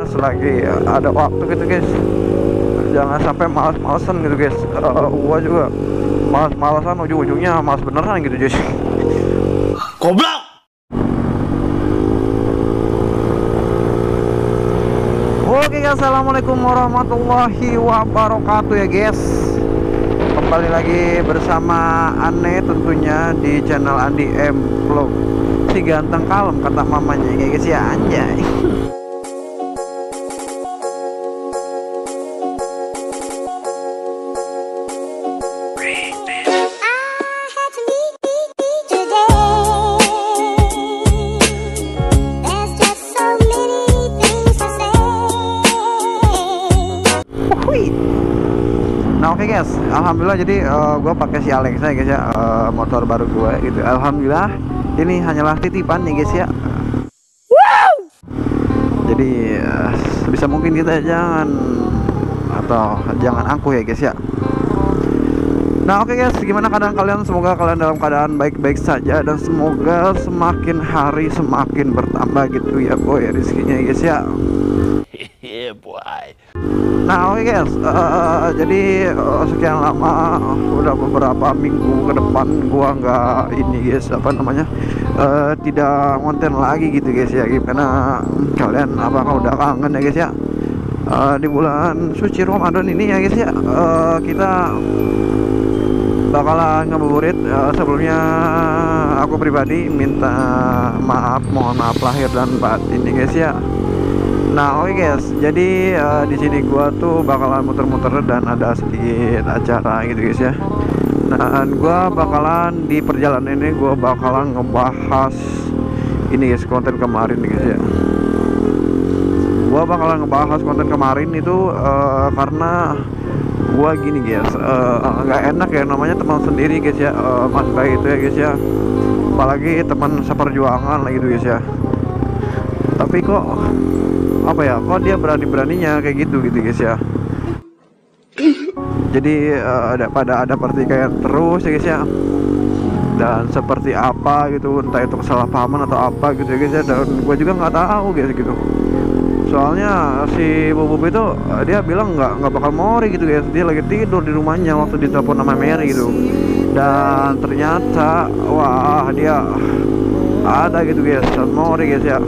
selagi ada waktu gitu guys, jangan sampai malas-malesan gitu guys. Gua juga malas-malesan, ujung-ujungnya malas beneran gitu guys. Goblok. Oke guys, assalamualaikum warahmatullahi wabarakatuh ya guys. Kembali lagi bersama Ane tentunya di channel Andi M Vlog. Si ganteng kalem kata mamanya ya guys ya, anjay. Nah oke guys, alhamdulillah jadi gue pakai si Alexa ya guys ya, motor baru gue gitu. Alhamdulillah ini hanyalah titipan ya guys ya. Wow! Jadi bisa mungkin kita jangan angkuh ya guys ya. Nah oke guys, gimana keadaan kalian? Semoga kalian dalam keadaan baik-baik saja dan semoga semakin hari semakin bertambah gitu ya boy rezekinya ya guys ya. Yeah boy. Nah oke guys, jadi sekian lama, udah beberapa minggu ke depan gua nggak ini guys, tidak konten lagi gitu guys ya. Gimana kalian, apakah udah kangen ya guys ya? Di bulan suci Ramadan ini ya guys ya, kita bakalan ngabuburit. Sebelumnya aku pribadi minta mohon maaf lahir dan batin ya guys ya. Nah oke guys, jadi di sini gua tuh bakalan muter-muter dan ada sedikit acara gitu guys ya. Nah gua bakalan di perjalanan ini gua bakalan ngebahas ini guys, konten kemarin nih guys ya. Gua bakalan ngebahas konten kemarin itu karena gua gini guys, nggak enak ya namanya teman sendiri guys ya, mas baik itu ya guys ya. Apalagi teman seperjuangan lah gitu guys ya. Tapi kok kok dia berani-beraninya kayak gitu guys ya. Jadi ada pertikaian terus ya guys ya. Dan seperti apa gitu, entah itu kesalahpahaman atau apa gitu ya guys ya. Dan gue juga nggak tahu guys gitu. Soalnya si Bubub itu dia bilang nggak bakal mori gitu guys. Dia lagi tidur di rumahnya waktu ditelepon sama Mary gitu. Dan ternyata wah dia ada gitu guys, mori guys ya.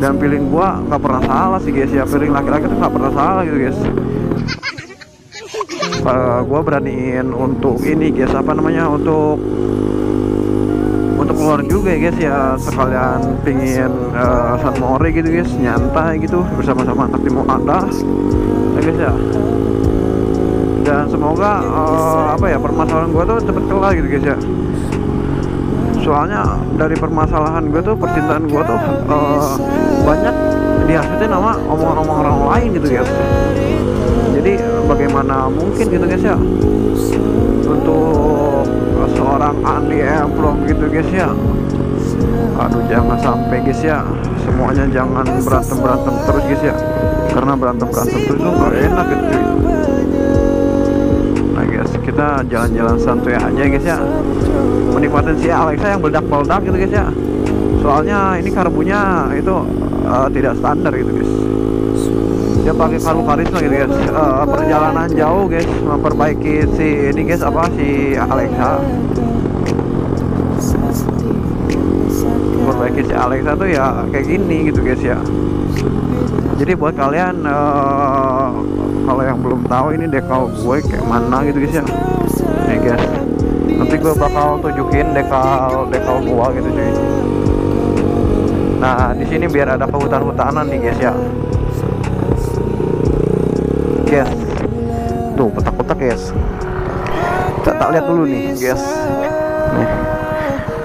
Dan feeling gua nggak pernah salah sih guys ya, feeling laki-laki tuh nggak pernah salah gitu guys. Gua beraniin untuk ini guys, untuk keluar juga ya guys ya, sekalian pingin San Mori gitu guys, nyantai gitu bersama-sama anak timur anda ya guys ya. Dan semoga permasalahan gua tuh cepet kelar gitu guys ya. Soalnya dari permasalahan gue tuh, percintaan gue tuh banyak dihasutin sama omongan-omongan orang lain gitu guys. Jadi bagaimana mungkin gitu guys ya, untuk seorang Andi M Vlog gitu guys ya. Aduh jangan sampai guys ya, semuanya jangan berantem terus guys ya, karena berantem terus tuh gak enak gitu cuy. Nah guys, kita jalan-jalan santuy aja guys ya, menikmatin si Alexa yang meledak-meledak gitu guys ya. Soalnya ini karbunya itu tidak standar gitu guys. Dia pakai karbu karisma gitu guys. Perjalanan jauh guys, memperbaiki si ini guys, si Alexa. Memperbaiki si Alexa tuh ya kayak gini gitu guys ya. Jadi buat kalian kalau yang belum tahu ini dekal gue kayak mana gitu guys ya. Nih guys, nanti gue bakal tunjukin dekal gua gitu cuy. Nah di sini biar ada kehutan-hutanan nih guys ya. Guys, tuh petak-petak guys. Kita lihat dulu nih guys. Nih,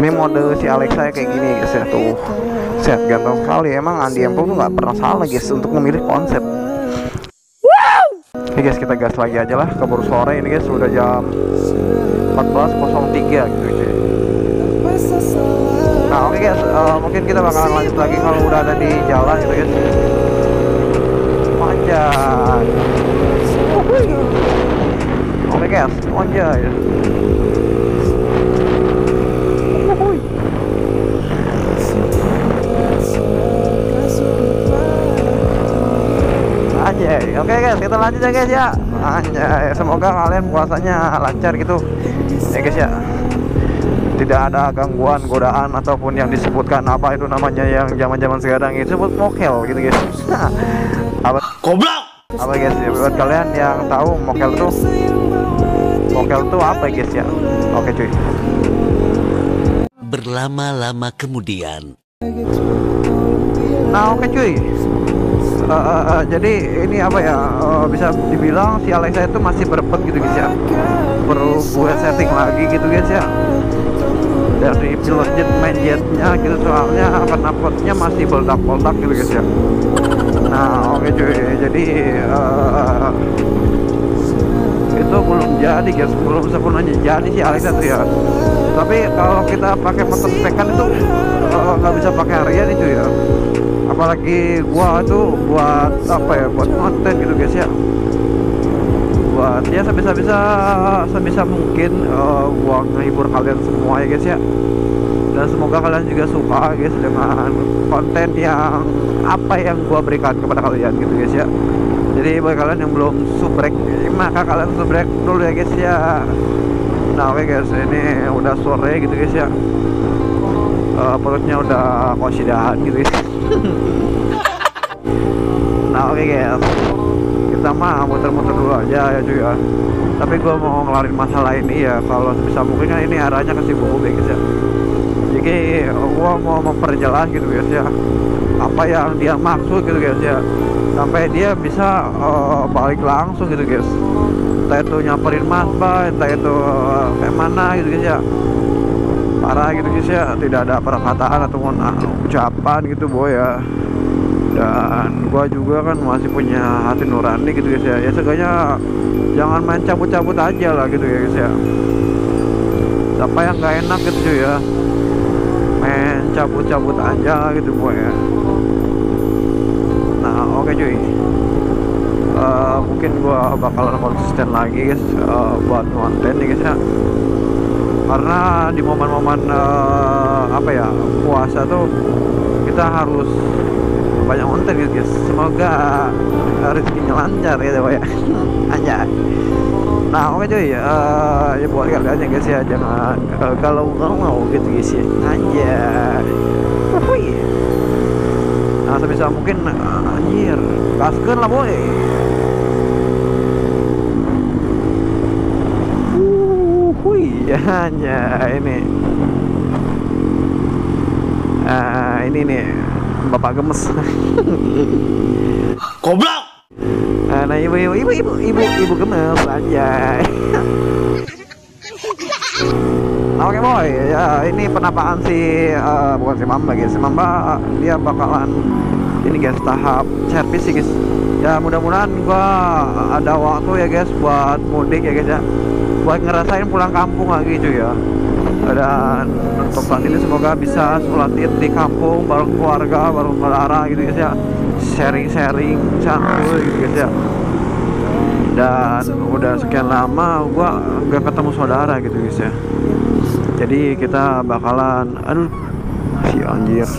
ini mode si Alexa kayak gini guys ya, tuh set ganteng sekali. Emang Andi M Vlog tuh nggak pernah salah guys untuk memilih konsep. Oke guys, kita gas lagi aja lah, keburu sore ini guys, udah jam 14.03 gitu cuy. Nah oke guys, mungkin kita bakalan lanjut lagi kalau udah ada di jalan gitu guys. Anjay. Oke guys, anjay. Anjay. Oke guys, kita lanjut ya guys ya. Anjay, semoga kalian puasanya lancar gitu ya guys ya. Tidak ada gangguan, godaan ataupun yang disebutkan apa itu namanya yang zaman-zaman sekarang itu disebut mokel gitu guys. Apa Goblok. apa guys ya, buat kalian yang tahu mokel tuh apa guys ya. Oke cuy. Berlama-lama kemudian. Nah oke cuy. Jadi ini apa ya, bisa dibilang si Alexa itu masih berpet gitu guys ya. Perlu gue setting lagi gitu guys ya, dari pilot jet main jetnya gitu, soalnya knalpotnya masih meledak-meledak gitu guys ya. Nah oke cuy, jadi itu belum jadi guys, belum sempurnanya jadi si Alexa tuh ya. Tapi kalau kita pakai motor spekan itu nggak bisa pakai area nih cuy ya. Apalagi gua tuh buat apa ya, buat konten gitu guys ya, buat ya sebisa mungkin gua ngehibur kalian semua ya guys ya. Dan semoga kalian juga suka guys dengan konten yang apa yang gua berikan kepada kalian gitu guys ya. Jadi bagi kalian yang belum subrek, maka kalian subrek dulu ya guys ya. Nah oke guys, ini udah sore gitu guys ya. Perutnya udah kosidahan gitu guys. Nah oke guys, kita mah muter-muter dulu aja ya cuy ya. Tapi gua mau ngelarin masalah ini ya, kalau sebisa mungkin kan ini arahnya ke Cibubur ya guys ya. Jadi gua mau memperjelas gitu guys ya, apa yang dia maksud gitu guys ya, sampai dia bisa balik langsung gitu guys. Entah itu nyamperin Mas Ba, entah itu kayak mana gitu guys ya. Parah gitu guys ya, tidak ada perkataan ataupun ucapan gitu boy ya. Dan gua juga kan masih punya hati nurani gitu guys ya. Ya seenggaknya jangan main cabut-cabut aja lah gitu ya guys ya. Siapa yang nggak enak gitu cuy ya, main cabut-cabut aja gitu boy ya. Nah oke cuy, mungkin gua bakalan konsisten lagi guys buat konten nih guys ya. Karena di momen-momen apa ya, puasa tuh kita harus banyak konten gitu guys. Semoga rezekinya lancar ya boy ya. Aja. Nah oke cuy, ya buat kalian ya guys ya, jangan kalau mau gitu guys ya. Aja. Nah sebisa mungkin anjir, gaskeun lah boy. Hanya ini ini nih bapak gemes. Goblok. Nah ibu gemes aja. Oke boy ya, ini penapaan si bukan si Mamba guys. Si Mamba dia bakalan ini guys, tahap servis sih guys. Ya mudah-mudahan gua ada waktu ya guys buat mudik ya guys ya, buat ngerasain pulang kampung lagi cuy ya. Dan untuk saat ini semoga bisa sholat id di kampung bareng keluarga, bareng saudara gitu guys ya, sharing-sharing santuy gitu guys ya. Dan udah sekian lama gua gak ketemu saudara gitu guys ya. Jadi kita bakalan, aduh si anjir.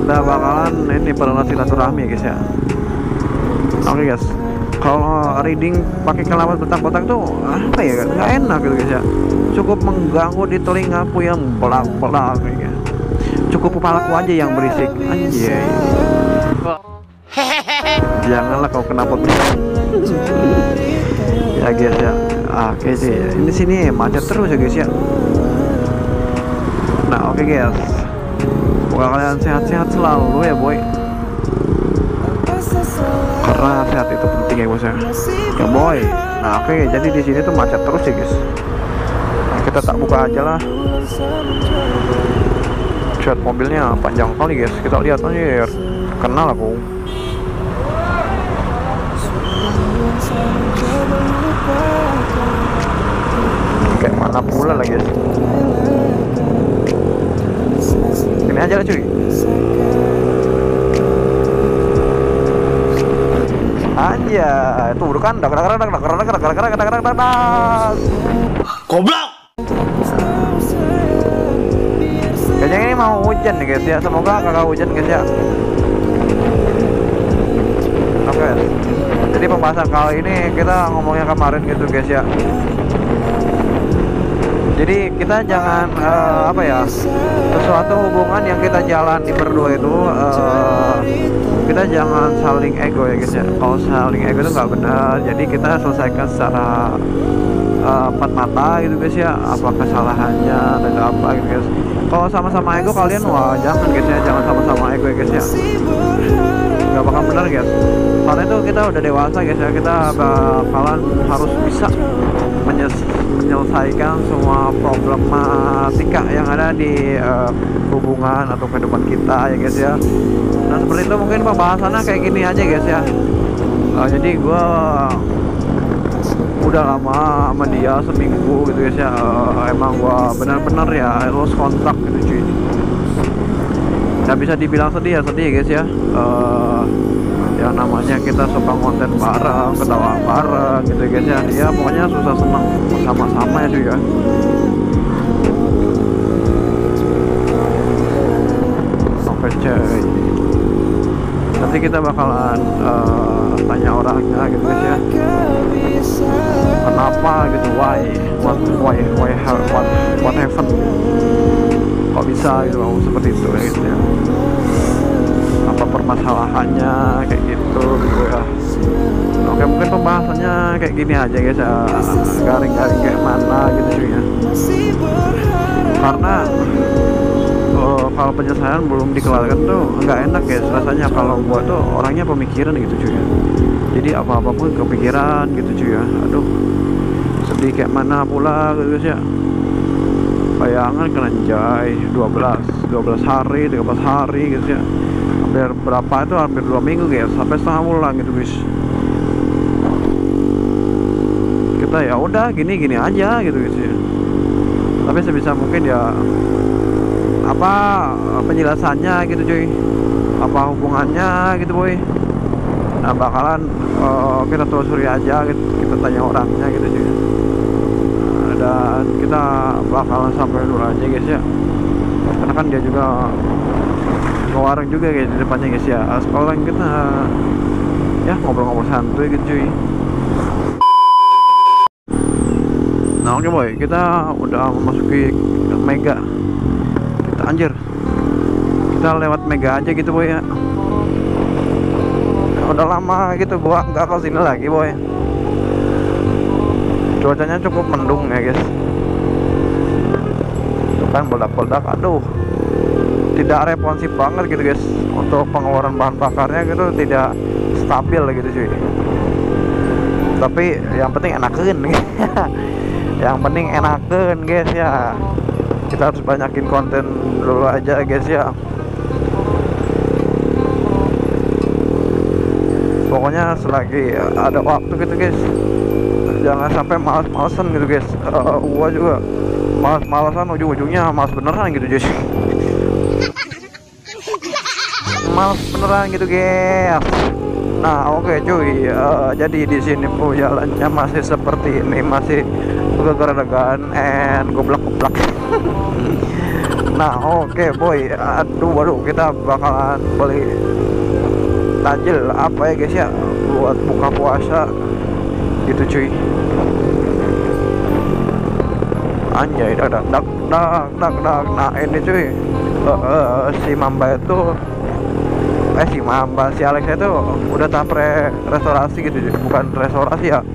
Kita bakalan ini pernah silaturahmi ya guys ya. Oke guys, kalau reading pakai kelawan betang-betang tuh apa ya, nggak enak gitu guys ya. Cukup mengganggu di telingaku yang belang-belang ya. Cukup kepalaku aja yang berisik anjay. Janganlah kau kenapa ya guys ya. Oke sih, ini sini macet terus ya guys ya. Nah oke guys, semoga kalian sehat-sehat selalu ya boy, karena sehat itu penting ya bos ya. Ya boy. Nah oke, jadi di sini tuh macet terus ya guys. Nah, kita tak buka aja lah. Cat mobilnya panjang kali guys. Kita lihat aja, kenal aku. Kayak mana pula lah guys. Ini aja lah cuy. Aja itu udah kan Goblok. kayaknya ini mau hujan nih guys ya, semoga kagak hujan guys ya. pembahasan kali ini kita ngomongnya kemarin gitu guys ya. Jadi kita jangan apa ya, sesuatu hubungan yang kita jalan di berdua itu kita jangan saling ego ya guys ya. Kalau saling ego itu nggak benar. Jadi kita selesaikan secara empat mata gitu guys ya, apa kesalahannya atau apa gitu guys. Kalau sama-sama ego kalian, wah jangan guys ya, jangan sama-sama ego ya guys ya, nggak bakal benar guys. Karena itu kita udah dewasa guys ya, kita bakalan harus bisa menyelesaikan semua problematika yang ada di hubungan atau kehidupan kita ya guys ya. Nah seperti itu mungkin pembahasannya kayak gini aja guys ya. Jadi gue udah lama sama dia seminggu gitu guys ya. Emang gue benar-benar ya lost kontak gitu cuy. Nggak bisa dibilang sedih ya, sedih guys ya. Ya namanya kita suka konten bareng, ketawa bareng gitu guys ya. Ya pokoknya susah senang sama-sama ya cuy ya. Sampai cuy, nanti kita bakalan tanya orangnya gitu guys ya, kenapa gitu, why what happened, kok bisa gitu seperti itu ya gitu ya, apa permasalahannya kayak gitu ya. Oke mungkin pembahasannya kayak gini aja guys ya, garing-garing kayak mana gitu cuy ya. Karena kalau penyelesaian belum dikelarkan tuh nggak enak guys rasanya. Kalau gua tuh orangnya pemikiran gitu cuy ya, jadi apa-apa pun kepikiran gitu cuy ya. Aduh sedih kayak mana pula gitu guys ya. Bayangan kenanjay 12 hari 13 hari gitu ya, hampir berapa itu, hampir 2 minggu guys, sampai setengah bulan gitu guys. Kita ya udah gini aja gitu guys ya. Tapi sebisa mungkin ya apa penjelasannya gitu cuy, apa hubungannya gitu boy. Nah bakalan kita telusuri aja gitu, kita tanya orangnya gitu cuy. Dan kita bakalan sampai dulu aja guys ya, karena kan dia juga ngewareng juga guys di depannya guys ya. Sekarang kita ya ngobrol-ngobrol santuy gitu cuy. Nah oke boy, kita udah memasuki Mega. Kita anjir, kita lewat Mega aja gitu boy ya. Udah lama gitu gua nggak ke sini lagi boy. Cuacanya cukup mendung ya guys. Tuh kan bodak-bodak, aduh tidak responsif banget gitu guys. Untuk pengeluaran bahan bakarnya gitu tidak stabil gitu cuy. Tapi yang penting enakeun yang penting enakeun guys ya. Kita harus banyakin konten dulu aja guys ya. Pokoknya selagi ada waktu gitu guys, jangan sampai males-malesan gitu guys. Gua juga males-malesan, ujung-ujungnya males beneran gitu guys. Males beneran gitu guys. Nah oke cuy, jadi di sini pun jalannya masih seperti ini, masih geger-gegan and goblak-goblak. Nah oke boy, waduh kita bakalan beli tajil apa ya guys ya buat buka puasa gitu cuy. Anjay dak. Nah ini cuy, si Mamba itu si Alex itu udah tahap restorasi gitu, bukan restorasi ya,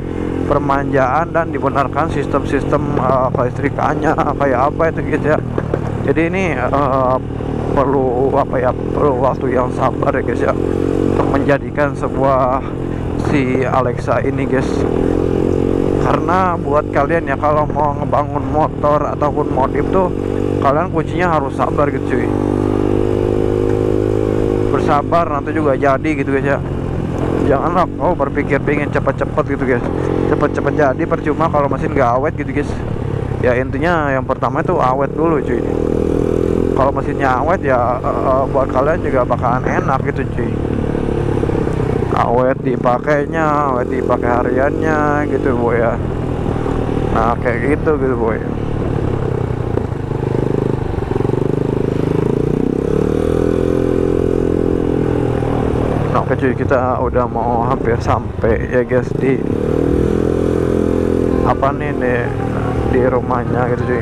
permanjaan dan dibenarkan sistem-sistem kelistrikannya kayak apa itu guys ya. Jadi ini perlu waktu yang sabar ya guys ya, untuk menjadikan sebuah si Alexa ini guys. Karena buat kalian ya kalau mau ngebangun motor ataupun modif tuh kalian kuncinya harus sabar gitu cuy. Bersabar nanti juga jadi gitu guys ya. Janganlah kau berpikir pengen cepet-cepet gitu guys, cepet-cepet jadi percuma kalau mesin gak awet gitu guys. Ya intinya yang pertama itu awet dulu cuy. Kalau mesinnya awet ya buat kalian juga bakalan enak gitu cuy. Awet dipakainya, awet dipakai hariannya gitu boy ya. Nah kayak gitu boy. Nah, oke cuy, kita udah mau hampir sampai ya guys di apa nih di rumahnya gitu cuy.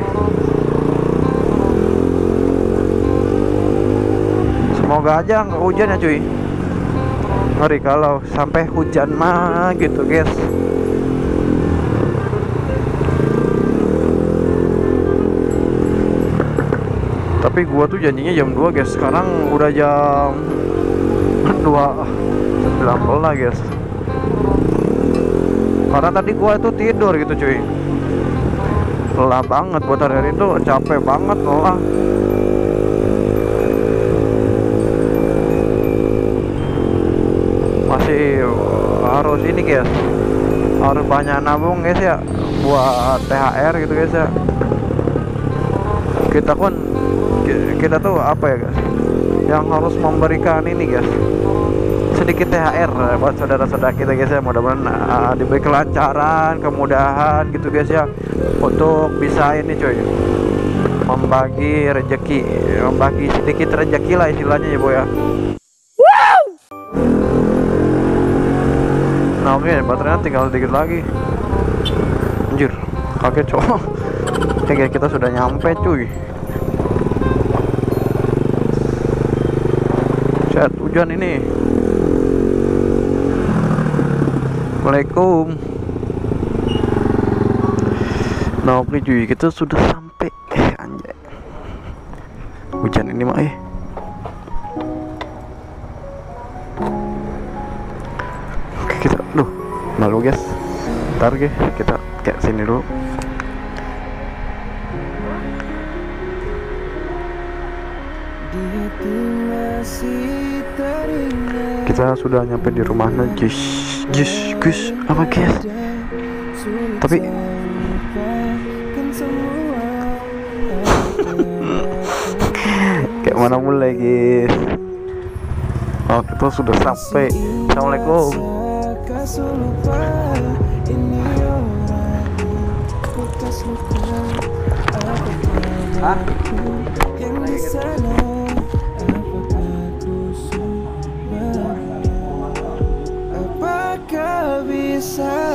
Semoga aja nggak hujan ya cuy. Ngeri kalau sampai hujan mah gitu guys. Tapi gua tuh janjinya jam 2 guys. Sekarang udah jam 2.19 guys. Karena tadi gua itu tidur gitu cuy. Lelah banget buat hari itu, capek banget lelah. Masih harus ini guys, harus banyak nabung guys ya buat THR gitu guys ya. Kita tuh apa ya guys, yang harus memberikan ini guys, sedikit THR buat saudara-saudara kita guys ya. Mudah-mudahan diberi kelancaran, kemudahan gitu guys ya, untuk bisa ini cuy, membagi rezeki, membagi sedikit rezeki lah istilahnya ya boy ya. Nah oke, baterainya tinggal dikit lagi. Anjir, kaget cowok. Oke, kita sudah nyampe cuy. Set hujan ini. Assalamualaikum. Nah oke cuy, kita sudah sampai. Anjay, hujan ini mah Oke, kita malu guys. Ntar kita kayak sini dulu. Kita sudah nyampe di rumahnya Gus apa guys. Tapi kayak mana mulai guys. Oh, kita sudah sampai. Assalamualaikum. Hah? Apakah bisa